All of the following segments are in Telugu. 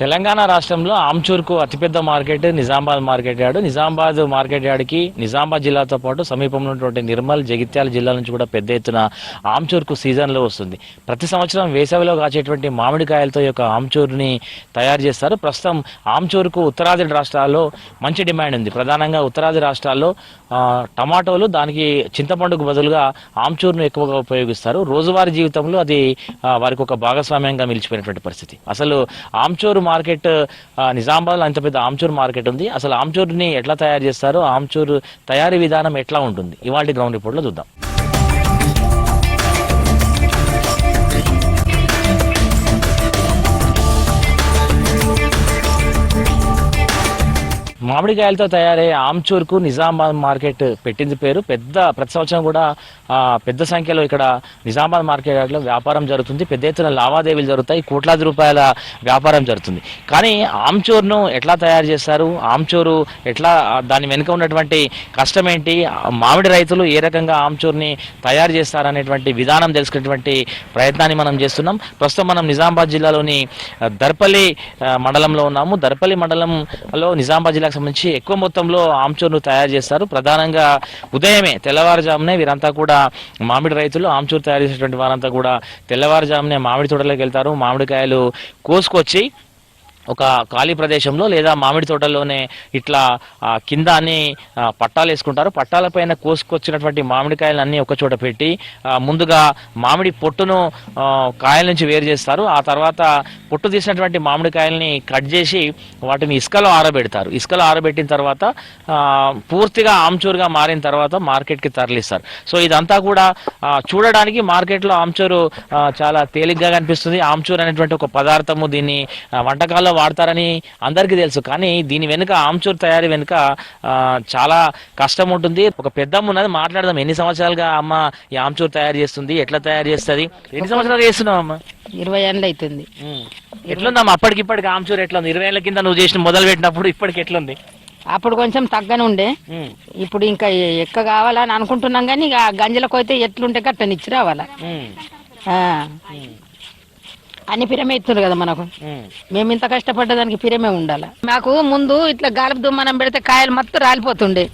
తెలంగాణ రాష్ట్రంలో ఆమ్చూర్కు అతిపెద్ద market Nizamabad market yard. Nizamabad market యార్డుకి నిజామాబాద్ జిల్లాతో పాటు సమీపంలో ఉన్నటువంటి నిర్మల్, జగిత్యాల జిల్లాల నుంచి కూడా పెద్ద ఎత్తున ఆమ్చూర్కు సీజన్లో వస్తుంది. ప్రతి సంవత్సరం వేసవిలో కాచేటువంటి మామిడికాయలతో ఈ యొక్క ఆమ్చూర్ని తయారు చేస్తారు. ప్రస్తుతం ఆమ్చూర్కు ఉత్తరాది రాష్ట్రాల్లో మంచి డిమాండ్ ఉంది. ప్రధానంగా ఉత్తరాది రాష్ట్రాల్లో టమాటోలు, దానికి చింతపండుకు బదులుగా ఆమ్చూర్ను ఎక్కువగా ఉపయోగిస్తారు. రోజువారీ జీవితంలో అది వారికి ఒక భాగస్వామ్యంగా నిలిచిపోయినటువంటి పరిస్థితి. అసలు ఆమ్చూర్ మార్కెట్ నిజామాబాద్లో అంత పెద్ద ఆమ్చూర్ మార్కెట్ ఉంది. అసలు ఆమ్చూర్ని ఎట్లా తయారు చేస్తారు, ఆమ్చూర్ తయారీ విధానం ఎట్లా ఉంటుంది, ఇవాళ గ్రౌండ్ రిపోర్ట్లో చూద్దాం. మామిడికాయలతో తయారయ్యే ఆమ్చూర్కు నిజామాబాద్ మార్కెట్ పెట్టింది పేరు. ప్రతి సంవత్సరం కూడా పెద్ద సంఖ్యలో ఇక్కడ నిజామాబాద్ మార్కెట్లో వ్యాపారం జరుగుతుంది. పెద్ద ఎత్తున లావాదేవీలు జరుగుతాయి. కోట్లాది రూపాయల వ్యాపారం జరుగుతుంది. కానీ ఆమ్చూర్ను ఎట్లా తయారు చేస్తారు, ఆమ్చూరు ఎట్లా, దాని వెనుక ఉన్నటువంటి కష్టం ఏంటి, మామిడి రైతులు ఏ రకంగా ఆమ్చూర్ని తయారు చేస్తారనేటువంటి విధానం తెలుసుకునేటువంటి ప్రయత్నాన్ని మనం చేస్తున్నాం. ప్రస్తుతం మనం నిజామాబాద్ జిల్లాలోని దర్పల్లి మండలంలో ఉన్నాము. దర్పల్లి మండలంలో నిజామాబాద్ జిల్లాకు సంబంధించి ఎక్కువ మొత్తంలో ఆమ్చూర్ను తయారు చేస్తారు. ప్రధానంగా ఉదయమే తెల్లవారుజామునే వీరంతా కూడా మామిడి రైతులు ఆమ్చూర్ తయారు చేసేటువంటి వారంతా కూడా తెల్లవారుజామునే మామిడి తోటలోకి వెళ్తారు. మామిడికాయలు కోసుకొచ్చి ఒక ఖాళీ ప్రదేశంలో లేదా మామిడి తోటల్లోనే ఇట్లా కింద అన్ని పట్టాలు వేసుకుంటారు. పట్టాలపైన కోసుకొచ్చినటువంటి మామిడికాయలన్నీ ఒక చోట పెట్టి ముందుగా మామిడి పొట్టును కాయల నుంచి వేరు చేస్తారు. ఆ తర్వాత పొట్టు తీసినటువంటి మామిడికాయలని కట్ చేసి వాటిని ఇసుకలో ఆరబెడతారు. ఇసుకలో ఆరబెట్టిన తర్వాత పూర్తిగా ఆమ్చూరుగా మారిన తర్వాత మార్కెట్కి తరలిస్తారు. సో ఇదంతా కూడా చూడడానికి మార్కెట్లో ఆమ్చూరు చాలా తేలిగ్గా కనిపిస్తుంది. ఆమ్చూర్ అనేటువంటి ఒక పదార్థము, దీన్ని వంటకాల్లో వాడతారని అందరికీ తెలుసు. కానీ దీని వెనుక, ఆమ్చూర్ తయారీ వెనుక చాలా కష్టం ఉంటుంది. ఒక పెద్దమ్మ ఉన్నది, మాట్లాడదాం. ఎన్ని సంవత్సరాలుగా అమ్మ ఈ ఆమ్చూర్ తయారు చేస్తుంది, ఎట్లా తయారు చేస్తుంది, ఎన్ని సంవత్సరాలుగా చేస్తున్నావు అమ్మ? 20 ఏళ్ళు అవుతుంది. ఎట్లుందమ్మా అప్పటికిప్పటికి ఆమ్చూర్ ఎట్లా ఉంది? 20 ఏళ్ల కింద నువ్వు చేసిన మొదలు పెట్టినప్పుడు ఇప్పటికి ఎట్లుంది? అప్పుడు కొంచెం తగ్గనే ఉండే, ఇప్పుడు ఇంకా ఎక్క కావాలని అనుకుంటున్నాం. కానీ ఇక గంజలకు అయితే ఎట్లుంటే గట్టనిచ్చి రావాలా, అన్ని పిరమే ఇస్తున్నారు కదా మనకు. మేము ఇంత కష్టపడ్డదానికి పిరమే ఉండాలి. మాకు ముందు ఇట్లా గాలిపు దుమ్మనం పెడితే కాయలు మొత్తం రాలిపోతుండే.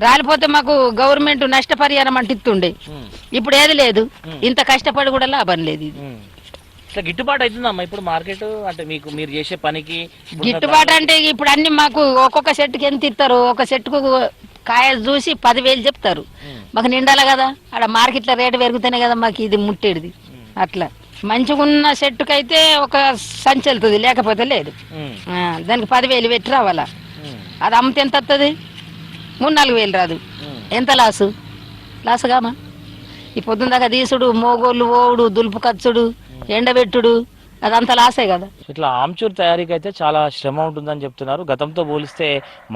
రాలిపోతే మాకు గవర్నమెంట్ నష్టపరిహారం అంటే ఇస్తుండే. ఇప్పుడు ఏది లేదు. ఇంత కష్టపడి కూడా లాభం లేదు. ఇది గిట్టుబాటు అవుతుందమ్మా ఇప్పుడు మార్కెట్? అంటే మీకు మీరు చేసే పనికి గిట్టుబాటు అంటే ఇప్పుడు అన్ని మాకు ఒక్కొక్క చెట్టుకి ఎంత ఇస్తారు, ఒక చెట్టుకు కాయ చూసి 10,000 చెప్తారు. మాకు నిండాలి కదా, ఆడ మార్కెట్లో రేటు పెరుగుతానే కదా మాకు ఇది ముట్టేది. అట్లా మంచిగున్న చెట్టుకైతే ఒక సంచి వెళ్తుంది, లేకపోతే లేదు. దానికి 10,000 పెట్టి రావాలా. అది అమ్మితే ఎంత వస్తుంది? 3-4 రాదు. ఎంత లాసు కామా? ఈ పొద్దున్న దాకా తీసుడు, మోగోళ్ళు ఓవుడు, దులుపు ఖర్చుడు, ఎండబెట్టుడు, అదంతా లాసే కదా. ఇట్లా ఆమ్చూర్ తయారీకి అయితే చాలా శ్రమ ఉంటుందని చెప్తున్నారు. గతంతో పోలిస్తే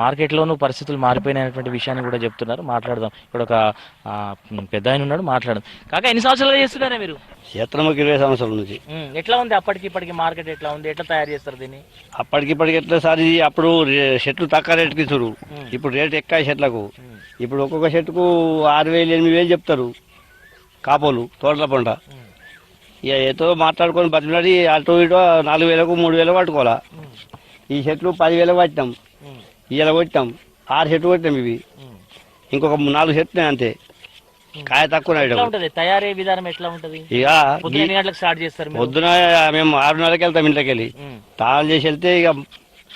మార్కెట్లోనూ పరిస్థితులు మారిపోయినటువంటి విషయాన్ని కూడా చెప్తున్నారు. మాట్లాడదాం. ఇక్కడ ఒక పెద్ద ఆయన ఉన్నాడు, మాట్లాడదాం. కాక ఎన్ని సంవత్సరాలు చేస్తున్నారా మీరు? చేతనకు 20 సంవత్సరాల నుంచి. ఎట్లా ఉంది అప్పటికి ఇప్పటికి మార్కెట్ ఎట్లా ఉంది, ఎట్లా తయారు చేస్తారు దీన్ని? అప్పటికిప్పటికి ఎట్లా సార్, అప్పుడు చెట్లు తక్కువ రేటుకి ఇస్తారు, ఇప్పుడు రేటు ఎక్కువ చెట్లకు. ఇప్పుడు ఒక్కొక్క చెట్టుకు 6,000 8,000 చెప్తారు కాపోలు, తోటల పంట. ఇక ఏతో మాట్లాడుకొని బతిలాడి అటు ఇటు 4,000కు 3,000 పట్టుకోవాలా. ఈ చెట్లు 10,000 పట్టినాం, ఇవాళ కొట్టాం. 6 చెట్లు కొట్టాం. ఇవి ఇంకొక 4 చెట్లు అంతే. కాయ తక్కువ తయారీ విధానం ఎట్లా ఉంటది? ఇక స్టార్ట్ చేస్తారు పొద్దున మేము 6:30కి వెళ్తాం ఇంట్లోకి వెళ్ళి. తాళాలు చేసి వెళ్తే ఇక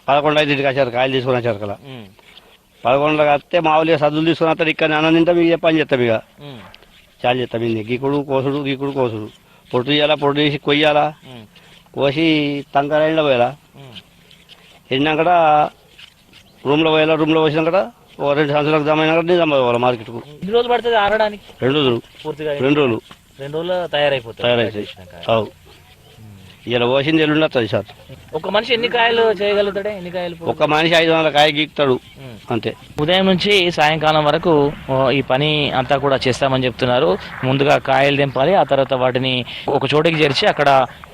11:05కి వచ్చారు కాయలు తీసుకుని వచ్చారు కదా. 11కి వస్తే మామూలుగా సద్దులు తీసుకుని వస్తారు. ఇక్కడ అన్నం తింటాం, ఇక పని చేస్తాం. ఇక చాలా చేస్తాం. ఇది గీకుడు కోసుడు, పొట్టు తీయాలా, పొట్టు తీసి కొయ్యాలా, కోసి తంకర ఎండ పోయాలా. ఎండినాక రూమ్లో పోయాలా. రూమ్లో పోసినాక 2 సంవత్సరాలకు జమైనా నిజాం పోవాలి మార్కెట్కు. 2 రోజులు పడుతుంది ఆరడానికి? 2 రోజులు. పూర్తిగా 2 రోజులు. 2 రోజులు తయారైపోతాయి. అవు ఇలా పోసింది ఎల్లుండి వస్తుంది సార్. ఒక మనిషి ఎన్ని కాయలు చేయగలుగుతాడే? ఎన్ని కాయలు? ఒక మనిషి 500 కాయ గీకుతాడు అంతే. ఉదయం నుంచి సాయంకాలం వరకు ఈ పని అంతా కూడా చేస్తామని చెప్తున్నారు. ముందుగా కాయలు తెంపాలి, ఆ తర్వాత వాటిని ఒక చోటికి చేర్చి అక్కడ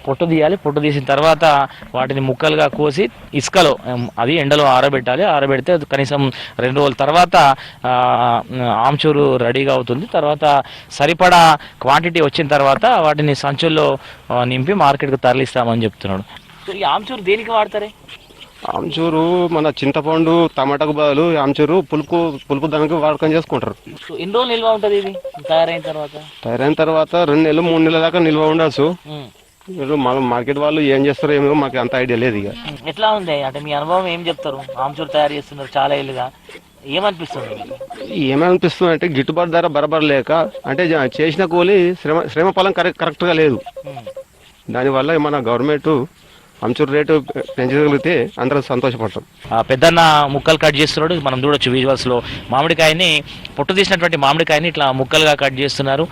పొట్టు తీయాలి. పొట్టు తీసిన తర్వాత వాటిని ముక్కలుగా కోసి ఇసుకలో, అది ఎండలో ఆరబెట్టాలి. ఆరబెడితే కనీసం 2 రోజుల తర్వాత ఆమ్చూరు రెడీగా అవుతుంది. తర్వాత సరిపడా క్వాంటిటీ వచ్చిన తర్వాత వాటిని సంచుల్లో నింపి మార్కెట్కు తరలిస్తామని చెప్తున్నాడు. సో ఈ ఆమ్చూరు దేనికి వాడతారే? ఆమ్చూరు మన చింతపండు టమాటాకు బదులు ఆమ్చూరు పులుపు దానికి వాడకం చేసుకుంటారు. సో ఎన్ని రోజులు నిల్వ ఉంటుంది ఇది తయారైన తర్వాత? తయారైన తర్వాత 2 నెలలు 3 నెలల దాకా నిల్వ ఉండొచ్చు. మార్కెట్ వాళ్ళు ఏం చేస్తారో ఏమో మాకు అంత ఐడియా లేదు. ఇక ఎట్లా ఉంది అంటే మీ అనుభవం ఏం చెప్తారు? ఆమ్చూరు తయారు చేస్తున్నారు చాలా ఏళ్ళుగా, ఏమనిపిస్తుంది? ఏమనిపిస్తుంది అంటే గిట్టుబాటు ధర బరబర లేక, అంటే చేసిన కూలి శ్రమ ఫలం కరెక్ట్గా లేదు. దానివల్ల మన గవర్నమెంట్ ఆమ్చూరు రేటు పెంచగలిగితే అందరూ సంతోషపడతాం. పెద్దన్న ముక్కలు కట్ చేస్తున్నాడు, మనం చూడొచ్చు విజువల్స్ లో. మామిడికాయని పొట్టు తీసినటువంటి మామిడికాయని ఇట్లా ముక్కలుగా కట్ చేస్తున్నారు.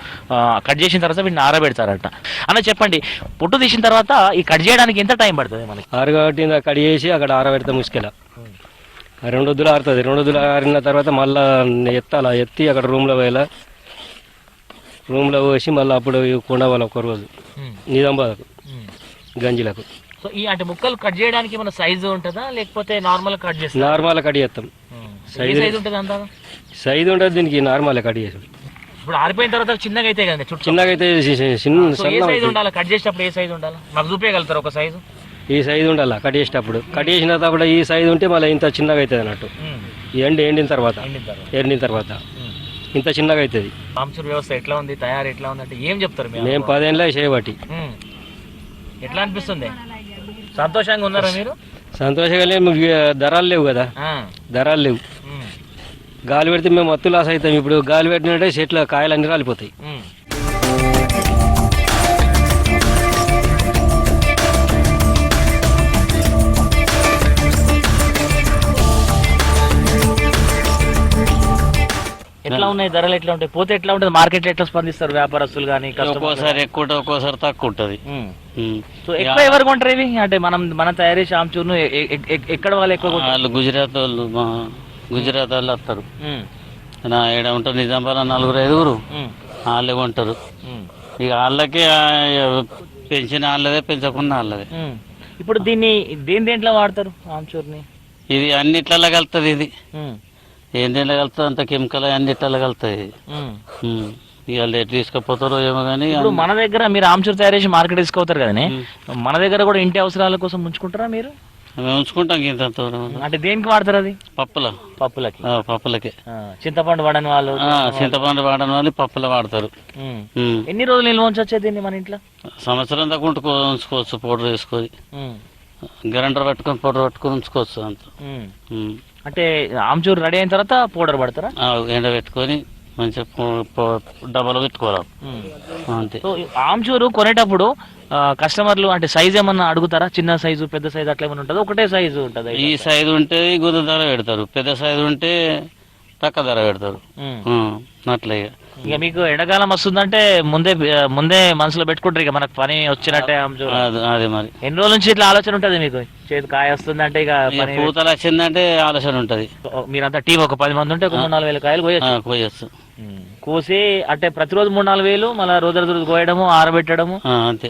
కట్ చేసిన తర్వాత వీటిని ఆరబెడతారట. అన్న చెప్పండి, పొట్టు తీసిన తర్వాత ఈ కట్ చేయడానికి ఎంత టైం పడుతుంది మనకి? ఆరగొట్టిన కట్ చేసి అక్కడ ఆరబెడతాం ముసుకెలా. 2 రోజులు ఆరుతుంది. 2 రోజులు ఆరిన తర్వాత మళ్ళీ ఎత్తి అక్కడ రూమ్లో పోసి మళ్ళీ అప్పుడు కొండవాలి ఒక రోజు నిజామాబాద్కు గంజిలకు. సో ఈ అంటే ముక్కలు కట్ చేయడానికి మన సైజు ఉంటుందా లేకపోతే నార్మల్ కట్ చేస్తాం? నార్మల్ కట్ చేస్తాం. సైజు ఉంటుంది అంతా సైజు ఉంటుంది దీనికి, నార్మల్ కట్ చేస్తాం. ఇప్పుడు ఆరిపోయిన తర్వాత చిన్నగా అయితే కదా, చిన్నగా అయితే సైజు ఉండాలి కట్ చేసేటప్పుడు? ఏ సైజు ఉండాలి మాకు చూపించగలుగుతారు ఒక సైజు? ఈ సైజు ఉండాలి కట్ చేసేటప్పుడు. కట్ చేసిన తర్వాత ఈ సైజు ఉంటే మళ్ళీ ఇంత చిన్నగా అవుతుంది అన్నట్టు. ఎండిన తర్వాత ఇంత చిన్నగా అవుతుంది. ఆమ్చూరు వ్యవస్థ ఎట్లా ఉంది, తయారు ఎట్లా ఉంది అంటే ఏం చెప్తారు? మేము 10 ఏళ్ళ చేయబట్టి. ఎట్లా అనిపిస్తుంది? సంతోషంగా ఉన్నారా మీరు? సంతోషంగా లేవు, ధరలు లేవు కదా, ధరలు లేవు. గాలి పెడితే మేము మత్తు లాస్ అవుతాం. ఇప్పుడు గాలి పెట్టినట్టే చెట్ల కాయలు అన్ని రాలిపోతాయి. ఎట్లా ఉన్నాయి ధరలు? ఎట్లా ఉంటాయి? పోతే ఎట్లా ఉంటుంది? మార్కెట్ ఎట్లా స్పందిస్తారు వ్యాపారస్తులు కానీ? ఒక్కోసారి ఎక్కువ ఉంటుంది, ఒక్కోసారి తక్కువ ఉంటుంది. సో ఎక్కువ ఎవరు కొంటారు ఇవి? అంటే మనం తయారు చేసే ఆమ్చూరును ఎక్కడ వాళ్ళు ఎక్కువ కొంటారు? వాళ్ళు గుజరాత్ వాళ్ళు వస్తారు. ఏడ ఉంటారు నిజామాబాద్ 4-5 వాళ్ళే కొంటారు. ఇక వాళ్ళకి పెంచిన వాళ్ళదే, పెంచకుండా వాళ్ళదే. ఇప్పుడు దీన్ని దేంట్లో వాడతారు ఆమ్చూరుని? ఇది అన్నిట్లలో కలుతుంది. ఇది ఏం దీంట్లో కలుతుంది, అంత కెమికల్ అన్నిట్లలో కలుతుంది. ఇక రేట్ తీసుకుపోతారో ఏమో కానీ. ఇప్పుడు మన దగ్గర మీరు ఆమ్చూరు తయారు చేసి మార్కెట్ తీసుకుపోతారు కదండి, మన దగ్గర కూడా ఇంటి అవసరాల కోసం ఉంచుకుంటారా మీరు? మేము ఉంచుకుంటాం. ఇంత అంటే దేనికి వాడతారు అది? పప్పులకి. చింతపండు వాడని వాళ్ళు పప్పులు వాడతారు. ఎన్ని రోజులు నిల్వ ఉంచొచ్చే దీన్ని మన ఇంట్లో? సంవత్సరం దాకా ఉంచుకోవచ్చు. పౌడర్ వేసుకొని గ్రైండర్ పట్టుకొని పౌడర్ పట్టుకొని ఉంచుకోవచ్చు అంత. అంటే ఆమ్చూరు రెడీ అయిన తర్వాత పౌడర్ పడతారా? ఎండ పెట్టుకొని మంచిగా డబ్బాలో పెట్టుకోవాలి అంతే. సో ఆమ్చూరు కొనేటప్పుడు కస్టమర్లు అంటే సైజ్ ఏమన్నా అడుగుతారా? చిన్న సైజు పెద్ద సైజు అట్లా ఏమన్నా ఉంటుందా? ఒకటే సైజు ఉంటుంది? ఈ సైజు ఉంటే గుద ధర పెడతారు, పెద్ద సైజు ఉంటే తక్కువ ధర పెడతారు. అట్లా ఇక మీకు ఎండాకాలం వస్తుందంటే ముందే మనసులో పెట్టుకుంటారు ఇక మనకు పని వచ్చినట్టే ఆమ్చూరు. అదే మరి. ఎన్ని రోజుల నుంచి ఇట్లా ఆలోచన ఉంటుంది మీకు? చేతి కాయ వస్తుందంటే ఇక పూతలు వచ్చిందంటే ఆలోచన ఉంటది. మీరంతా టీం ఒక 10 మంది ఉంటే 3-4 వేల కాయలు కోయచ్చు. కోసి అంటే ప్రతిరోజు 3-4 వేలు, మళ్ళీ రోజు కోయడము, ఆరబెట్టడము అంతే.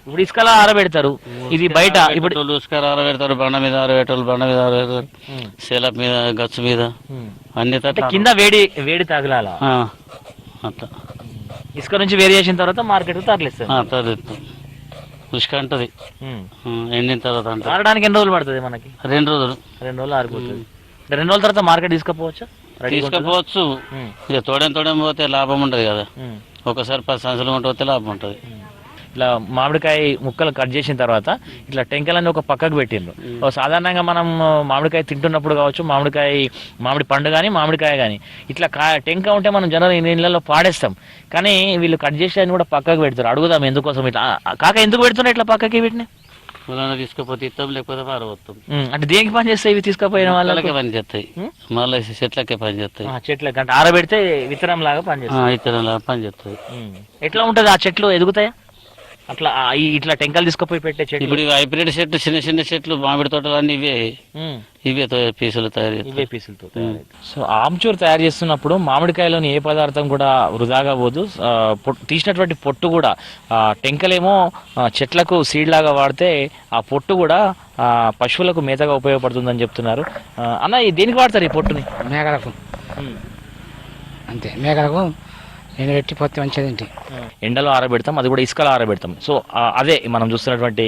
ఇప్పుడు ఇసుకలా ఆరబెడతారు, ఇది బయట ఇప్పుడు ఇసుక ఆరబెడతారు, బండ మీద ఆరబెడతారు, సెలప్ మీద, గచ్చు మీద అన్ని కింద వేడి తగలాల. అట్లా ఇసుక నుంచి వేడి చేసిన తర్వాత మార్కెట్ తరలిస్తారు. ఇసుక అంటది ఎండిన తర్వాత. ఆరడానికి ఎన్ని రోజులు పడుతుంది మనకి? 2 రోజులు. 2 రోజులు ఆరిపోతుంది. 2 రోజుల తర్వాత మార్కెట్ తీసుకపోవచ్చా? తీసుకపోవచ్చు. ఇక తోడేం పోతే లాభం ఉంటది కదా. ఒకసారి 10 సంవత్సరాలు పోతే లాభం ఉంటది. ఇట్లా మామిడికాయ ముక్కలు కట్ చేసిన తర్వాత ఇట్లా టెంకలన్నీ ఒక పక్కకు పెట్టిండ్రు. సాధారణంగా మనం మామిడికాయ తింటున్నప్పుడు కావచ్చు, మామిడి పండు కానీ మామిడికాయ కానీ ఇట్లా టెంక ఉంటే మనం జనరల్ నీళ్ళలో పాడేస్తాం, కానీ వీళ్ళు కట్ చేసి కూడా పక్కకు పెడతారు. అడుగుదాం ఎందుకోసం ఇట్లా కాక ఎందుకు పెడుతున్నారు ఇట్లా పక్కకి వీటిని? తీసుకపోతే ఇస్తాం, లేకపోతే పారబోతాం. అంటే దేనికి పని చేస్తాయి ఇవి? తీసుకపోయిన వాళ్ళకి పని చేస్తాయి, మళ్ళీ చెట్లకే పని చేస్తాయి. చెట్లకి అంటే ఆరబెడితే విత్తనం లాగా పని చేస్తాయి. విత్తనం లాగా పని చేస్తాయి. ఎట్లా ఉంటది ఆ చెట్లు? ఎదుగుతాయా అట్లా? ఇట్లా టెంకలు తీసుకుపోయి పెట్టే చెట్లు ఇప్పుడు హైబ్రిడ్ చెట్లు, చిన్న చెట్లు, మామిడి తోటలు అన్ని ఇవే పీసులు తయారు. సో ఆమ్చూరు తయారు చేస్తున్నప్పుడు మామిడికాయలోని ఏ పదార్థం కూడా వృధాగా పోదు. తీసినటువంటి పొట్టు కూడా టెంకలేమో చెట్లకు సీడ్ లాగా వాడితే ఆ పొట్టు కూడా పశువులకు మేతగా ఉపయోగపడుతుందని చెప్తున్నారు. అన్న దేనికి వాడతారు ఈ పొట్టుని? మేకలకు. అంతే, మేకలకు ఎండబెట్టి పొత్తి మంచిగా తింటే ఎండలో ఆరబెడతాం, అది కూడా ఇసుకలో ఆరబెడతాం. సో అదే మనం చూస్తున్నటువంటి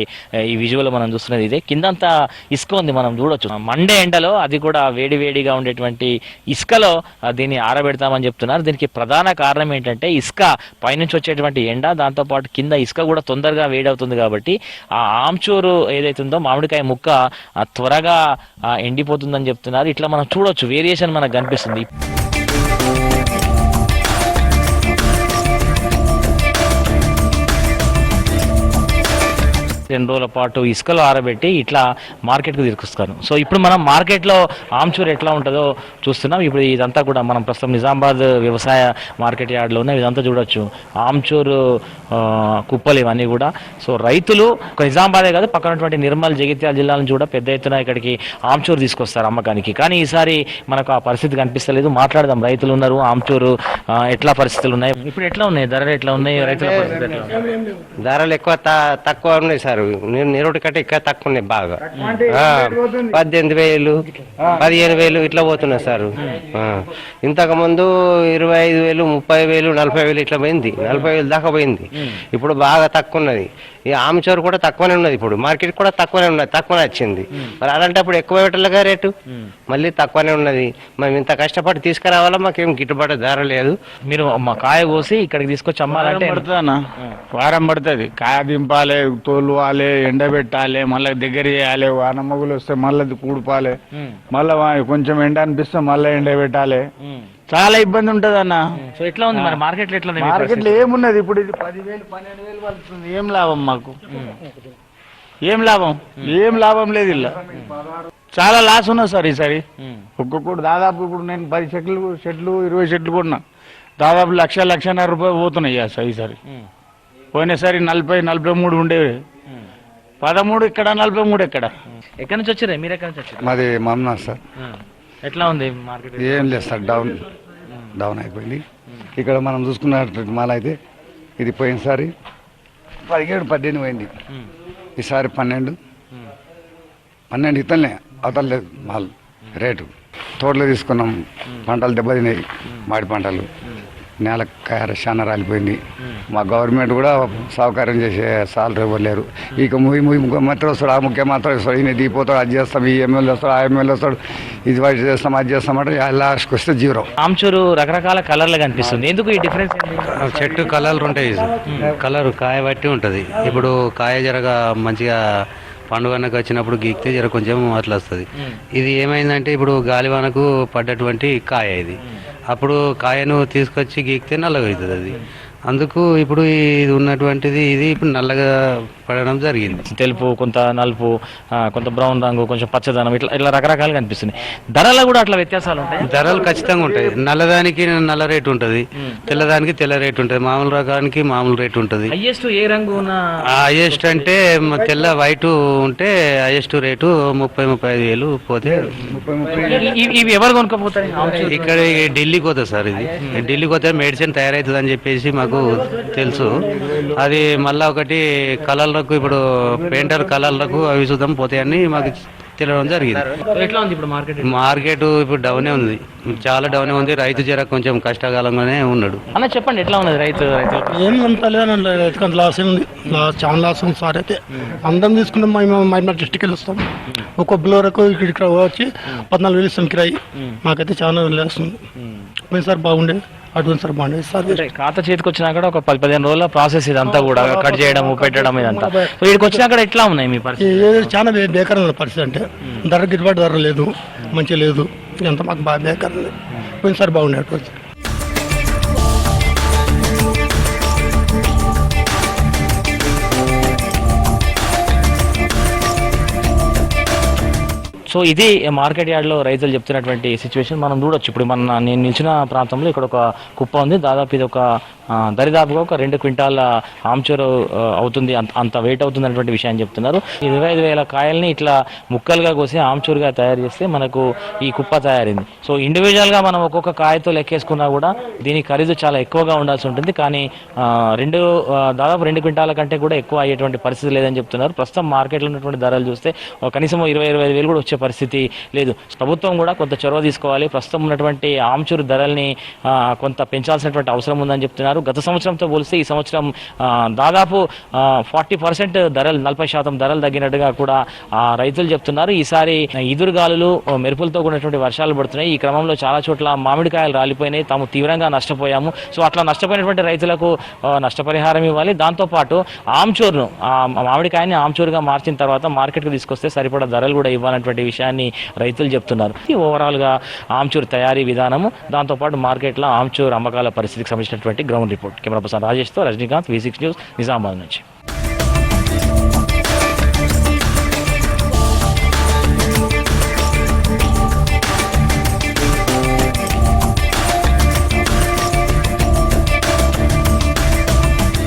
ఈ విజువల్ మనం చూస్తున్నది ఇదే. కిందంతా ఇసుక ఉంది, మనం చూడొచ్చు. మండే ఎండలో అది కూడా వేడి వేడిగా ఉండేటువంటి ఇసుకలో దీన్ని ఆరబెడతామని చెప్తున్నారు. దీనికి ప్రధాన కారణం ఏంటంటే ఇసుక పైనుంచి వచ్చేటువంటి ఎండ, దాంతోపాటు కింద ఇసుక కూడా తొందరగా వేడవుతుంది కాబట్టి ఆ ఆమ్చూరు ఏదైతే ఉందో మామిడికాయ ముక్క త్వరగా ఎండిపోతుందని చెప్తున్నారు. ఇట్లా మనం చూడొచ్చు, వేరియేషన్ మనకు కనిపిస్తుంది. 2 రోజుల పాటు ఇసుకలో ఆరబెట్టి ఇట్లా మార్కెట్కి తీసుకొస్తారు. సో ఇప్పుడు మనం మార్కెట్లో ఆమ్చూర్ ఎట్లా ఉంటుందో చూస్తున్నాం. ఇప్పుడు ఇదంతా కూడా మనం ప్రస్తుతం నిజామాబాద్ వ్యవసాయ మార్కెట్ యార్డ్లో ఉన్న ఇదంతా చూడొచ్చు. ఆమ్చూరు కుప్పలు ఇవన్నీ కూడా. సో రైతులు ఒక నిజామాబాదే కాదు, పక్కనటువంటి నిర్మల్, జగిత్యాల జిల్లాల నుంచి కూడా పెద్ద ఎత్తున ఇక్కడికి ఆమ్చూరు తీసుకొస్తారు అమ్మకానికి. కానీ ఈసారి మనకు ఆ పరిస్థితి కనిపిస్తలేదు. మాట్లాడదాం, రైతులు ఉన్నారు, ఆమ్చూరు ఎట్లా పరిస్థితులు ఉన్నాయి, ఇప్పుడు ఎట్లా ఉన్నాయి, ధరలు ఎట్లా ఉన్నాయి, రైతుల పరిస్థితి ఎట్లా ఉంది? ధరలు ఎక్కువ తక్కువ ఉన్నాయి సార్. నిరుడు కంటే ఇక్కడ తక్కువ ఉన్నాయి బాగా. 18,000 15,000 ఇట్లా పోతున్నాయి సార్. ఇంతకు ముందు 25,000 30,000 40,000 ఇట్లా పోయింది. 40,000 దాకా పోయింది. ఇప్పుడు బాగా తక్కువ ఉన్నది. ఈ ఆమ్చూరు కూడా తక్కువనే ఉన్నది. ఇప్పుడు మార్కెట్ కూడా తక్కువనే ఉన్నది, తక్కువనే వచ్చింది. మరి అలాంటప్పుడు ఎక్కువ పెట్టలేగా రేటు, మళ్ళీ తక్కువనే ఉన్నది. మేము ఇంత కష్టపడి తీసుకురావాలా, మాకేం గిట్టుబాటు ధర లేదు. మీరు మా కాయ కోసి ఇక్కడికి తీసుకొచ్చి అమ్మాలంటే పడుతుందన్న, వారం పడుతుంది. కాయ దింపాలి, తోలువాలి, ఎండబెట్టాలి, మళ్ళీ దగ్గర చేయాలి. వాన మొగులు వస్తే మళ్ళీ కూడిపాలి, మళ్ళీ కొంచెం ఎండ అనిపిస్తే మళ్ళీ ఎండబెట్టాలి. చాలా ఇబ్బంది ఉంటది అన్న. సో ఎట్లా ఉంది మరి మార్కెట్లో, ఎట్లా ఉంది? మార్కెట్లో ఏమున్నది ఇప్పుడు, ఇది 10,000 12,000 పడుతుంది. ఏం లాభం మాకు? ఏం లాభం? ఏం లాభం లేదు. ఇలా చాలా లాస్ ఉన్నది సార్ ఈసారి. ఒక్కొక్కటి దాదాపు ఇప్పుడు నేను 10 చెట్లు 20 చెట్లు కొన్నా, దాదాపు 1,00,000 రూపాయలు పోతున్నాయి సార్ ఈసారి. పోయినసారి 40-43 ఉండేవి, 13 ఇక్కడ, 43 ఎక్కడ. ఎక్కడి నుంచి వచ్చారా మీరు? ఎక్కడి నుంచి వచ్చారు? మాది మమ్నాథ్ సార్. ఎట్లా ఉంది మార్కెట్? ఏం లేదు సార్, డౌన్ అయిపోయింది. ఇక్కడ మనం చూసుకున్నట్టు మాల్ అయితే ఇది పోయినసారి 17-18 పోయింది, ఈసారి 12 ఇతలే అవతలేదు మాల్ రేటు. తోటలో తీసుకున్నాం, పంటలు దెబ్బతిన్నాయి, మాడి పంటలు, నేల కాయ చాలా రాలిపోయింది. మా గవర్నమెంట్ కూడా సహకారం చేసే సాలరీ ఇవ్వలేరు. ఇక ముఖ్యమంత్రి వస్తాడు, ఆ ముఖ్యమంత్రి వస్తాడు, ఈయన దిగిపోతాడు, అది చేస్తాం, ఈ ఎమ్మెల్యే వస్తాడు, ఆ ఎమ్మెల్యే వస్తాడు, ఇది వాటి చేస్తాం, అది చేస్తామంటే లాస్ట్కి వస్తే 0. ఆమ్చూరు రకరకాల కలర్లు కనిపిస్తుంది, ఎందుకు ఈ డిఫరెన్స్? చెట్టు కలర్లు ఉంటాయి, కలర్ కాయ బట్టి ఉంటుంది. ఇప్పుడు కాయ జరగా మంచిగా పండుగనకు వచ్చినప్పుడు గీక్తే జర కొంచెం అట్లా వస్తుంది. ఇది ఏమైందంటే ఇప్పుడు గాలివానకు పడ్డటువంటి కాయ ఇది. అప్పుడు కాయను తీసుకొచ్చి గీకితే నల్లగా అవుతుంది అది. అందుకు ఇప్పుడు ఇది ఉన్నటువంటిది ఇది ఇప్పుడు నల్లగా పడడం జరిగింది. తెలుపు, కొంత నలుపు, కొంత బ్రౌన్ రంగు, కొంచెం పచ్చదనం, ఇట్లా రకరకాలుగా కనిపిస్తుంది. ధరలు కూడా అట్లా వ్యత్యాసాలు ఉంటాయి? ధరలు ఖచ్చితంగా ఉంటాయి. నల్లదానికి నల్ల రేటు ఉంటుంది, తెల్లదానికి తెల్ల రేటు ఉంటుంది, మామూలు రకానికి మామూలు రేటు ఉంటుంది. హైయెస్ట్ ఏ రంగు? హైయెస్ట్ అంటే తెల్ల వైట్ ఉంటే హైయెస్ట్ రేటు 30-35 పోతే. ఇవి ఎవరు కొనుక్కోపోతారు? ఇక్కడ ఢిల్లీకి పోతుంది సార్. ఇది ఢిల్లీకి పోతే మెడిసిన్ తయారవుతుంది అని చెప్పేసి మాకు తెలుసు. అది మళ్ళా ఒకటి కలర్లకు, ఇప్పుడు పెయింటర్ కలర్లకు అవి చూద్దాం పోతాయని మాకు తెలియడం జరిగింది. ఎట్లా ఉంది ఇప్పుడు మార్కెట్? మార్కెట్ ఇప్పుడు డౌనే ఉంది, చాలా డౌనే ఉంది. రైతు జర కొంచెం కష్టకాలంగానే ఉన్నాడు. అన్న చెప్పండి, ఎట్లా ఉన్నది రైతు? ఏమంత లేదండి, రైతుకంత లాస్ ఉంది, చాలా లాస్ ఉంది సార్. అయితే అందరం తీసుకున్నాం, మేము డిస్ట్రిక్ట్ వెళ్ళొస్తాం, ఒక్కో బ్లోరకు ఇక్కడ వచ్చి 14,000 ఇస్తాం కిరాయి. మాకైతే చాలా లాస్ ఉంది. పోయినసారి బాగుండేది, అటువంటి సార్ బాగుండేది సార్. ఖాతా చేతికి వచ్చినాక ఒక 10-15 రోజుల ప్రాసెస్ ఇదంతా కూడా, కట్ చేయడం, పెట్టడం, ఇదంతా. సో ఇక్కడికి వచ్చినాక ఎట్లా ఉన్నాయి మీ పరిస్థితి? చాలా బేకారం పరిస్థితి. అంటే ధర గిట్టుబాటు ధర లేదు, మంచిగా లేదు, ఎంత మాకు బాగా బేకారం లేదు. పోయినసారి బాగుండే అటువంటి. సో ఇది మార్కెట్ యార్డ్లో రైతులు చెప్తున్నటువంటి సిచ్యువేషన్ మనం చూడొచ్చు. ఇప్పుడు నేను నిలిచిన ప్రాంతంలో ఇక్కడ ఒక కుప్ప ఉంది, దాదాపు ఇది ఒక దరిదాపుగా ఒక 2 క్వింటాల ఆమ్చూరు అవుతుంది, అంత వెయిట్ అవుతుంది అన్నటువంటి విషయాన్ని చెప్తున్నారు. 25,000 కాయల్ని ఇట్లా ముక్కలుగా కోసి ఆమ్చూరుగా తయారు చేస్తే మనకు ఈ కుప్ప తయారైంది. సో ఇండివిజువల్గా మనం ఒక్కొక్క కాయతో లెక్కేసుకున్నా కూడా దీని ఖరీదు చాలా ఎక్కువగా ఉండాల్సి ఉంటుంది. కానీ దాదాపు 2 క్వింటాల కంటే కూడా ఎక్కువ అయ్యేటువంటి పరిస్థితి లేదని చెప్తున్నారు. ప్రస్తుతం మార్కెట్లో ఉన్నటువంటి ధరలు చూస్తే కనీసం 20-25 వేలు కూడా వచ్చే పరిస్థితి లేదు. ప్రభుత్వం కూడా కొంత చొరవ తీసుకోవాలి. ప్రస్తుతం ఉన్నటువంటి ఆమ్చూరు ధరల్ని కొంత పెంచాల్సినటువంటి అవసరం ఉందని చెప్తున్నారు. గత సంవత్సరంతో పోలిస్తే ఈ సంవత్సరం దాదాపు 40% ధరలు 40% ధరలు తగ్గినట్టుగా కూడా రైతులు చెప్తున్నారు. ఈసారి ఈదురుగాలులు మెరుపులతో కూడినటువంటి వర్షాలు పడుతున్నాయి. ఈ క్రమంలో చాలా చోట్ల మామిడికాయలు రాలిపోయినాయి. తాము తీవ్రంగా నష్టపోయాము. సో అట్లా నష్టపోయినటువంటి రైతులకు నష్టపరిహారం ఇవ్వాలి. దాంతోపాటు ఆమ్చూరును మామిడికాయని ఆమ్చూరుగా మార్చిన తర్వాత మార్కెట్కు తీసుకొస్తే సరిపడా ధరలు కూడా ఇవ్వాలన్నటువంటి విషయాన్ని రైతులు చెప్తున్నారు. ఓవరాల్గా ఆమ్చూరు తయారీ విధానము, దాంతోపాటు మార్కెట్లో ఆమ్చూరు అమ్మకాల పరిస్థితికి సంబంధించినటువంటి గ్రౌండ్ రిపోర్ట్. కెమెరా పర్సన్ రాజేష్తో రజనీకాంత్, V6 న్యూస్, నిజామాబాద్ నుంచి.